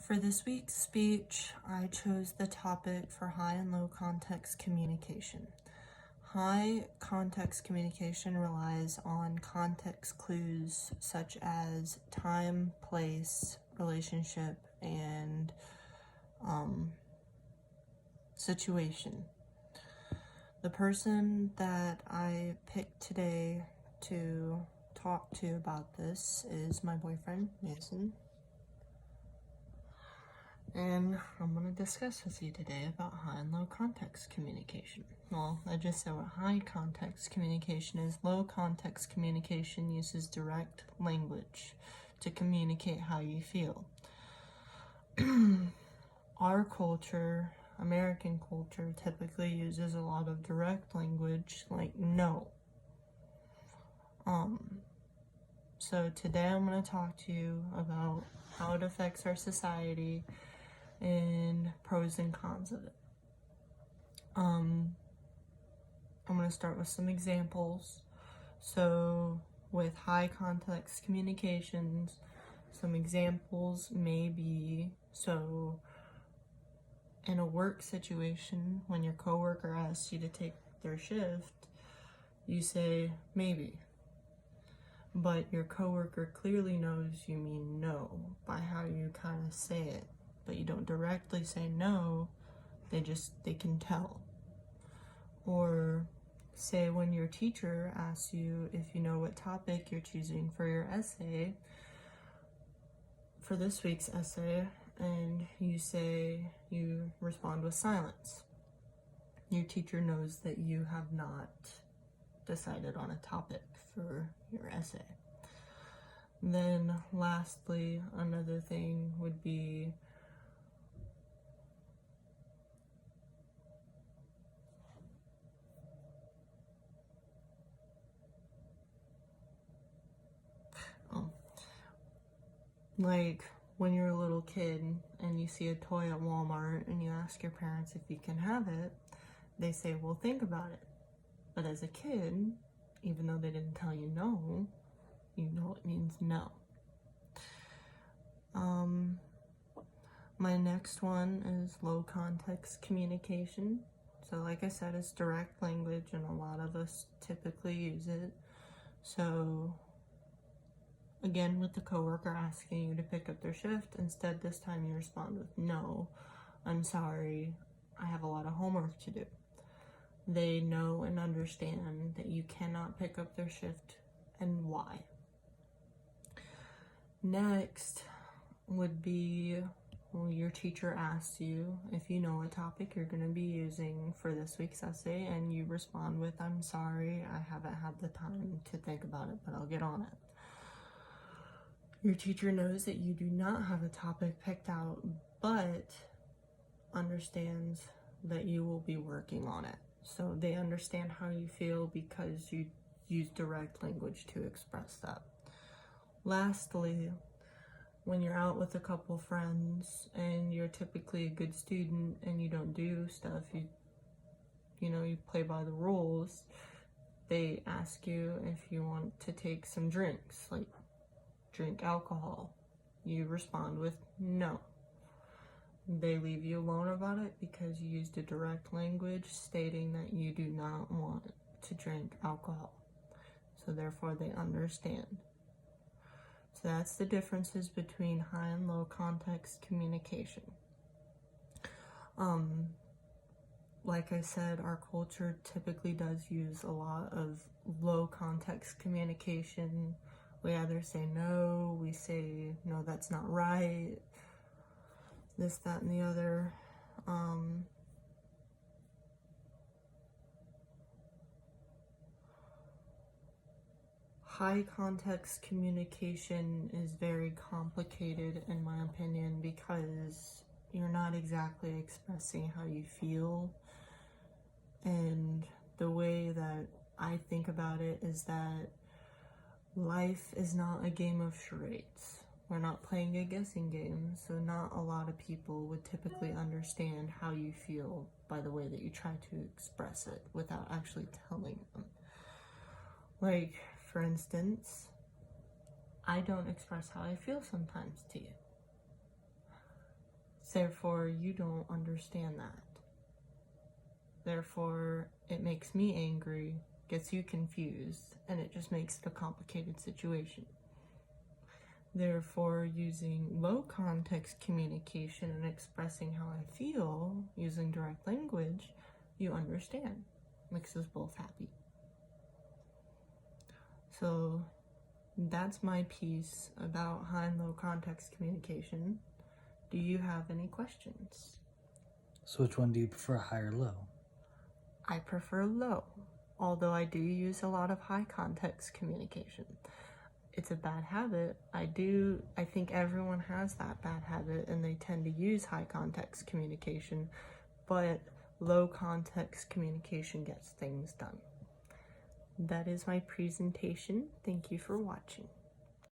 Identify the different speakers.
Speaker 1: For this week's speech, I chose the topic for high and low context communication. High context communication relies on context clues such as time, place, relationship, and situation. The person that I picked today to talk to about this is my boyfriend, Mason. And I'm going to discuss with you today about high and low context communication. Well, I just said what high context communication is. Low context communication uses direct language to communicate how you feel. Our culture, American culture, typically uses a lot of direct language like no. So today I'm going to talk to you about how it affects our society and pros and cons of it. I'm going to start with some examples. So with high context communications, some examples may be, so in a work situation, when your coworker asks you to take their shift, you say maybe. But your coworker clearly knows you mean no by how you kind of say it. But you don't directly say no, they can tell. Or say when your teacher asks you if you know what topic you're choosing for your essay, for this week's essay, and you respond with silence. Your teacher knows that you have not decided on a topic for your essay. Then lastly, another thing would be like when you're a little kid and you see a toy at Walmart and you ask your parents if you can have it, they say, well, think about it. But as a kid, even though they didn't tell you no, you know it means no. My next one is low context communication. So like I said, it's direct language and a lot of us typically use it. So again, with the coworker asking you to pick up their shift, instead this time you respond with no, I'm sorry, I have a lot of homework to do. They know and understand that you cannot pick up their shift and why. Next would be, well, your teacher asks you if you know a topic you're going to be using for this week's essay, and you respond with, I'm sorry, I haven't had the time to think about it, but I'll get on it. Your teacher knows that you do not have a topic picked out, but understands that you will be working on it. So they understand how you feel because you use direct language to express that. Lastly, when you're out with a couple friends and you're typically a good student and you don't do stuff, you play by the rules, they ask you if you want to take some drinks, like drink alcohol. You respond with no. They leave you alone about it because you used a direct language stating that you do not want to drink alcohol. So therefore they understand. So that's the differences between high and low context communication. Like I said, our culture typically does use a lot of low context communication. We either say no, we say no, that's not right, this, that, and the other. High context communication is very complicated in my opinion because you're not exactly expressing how you feel. And the way that I think about it is that life is not a game of charades. We're not playing a guessing game, so not a lot of people would typically understand how you feel by the way that you try to express it without actually telling them. Like, for instance, I don't express how I feel sometimes to you. Therefore, you don't understand that. Therefore, it makes me angry, gets you confused, and it just makes it a complicated situation. Therefore, using low context communication and expressing how I feel using direct language, you understand. Makes us both happy. So that's my piece about high and low context communication. Do you have any questions?
Speaker 2: So which one do you prefer, high or low?
Speaker 1: I prefer low, although I do use a lot of high context communication. It's a bad habit. I think everyone has that bad habit and they tend to use high context communication, but low context communication gets things done. That is my presentation. Thank you for watching.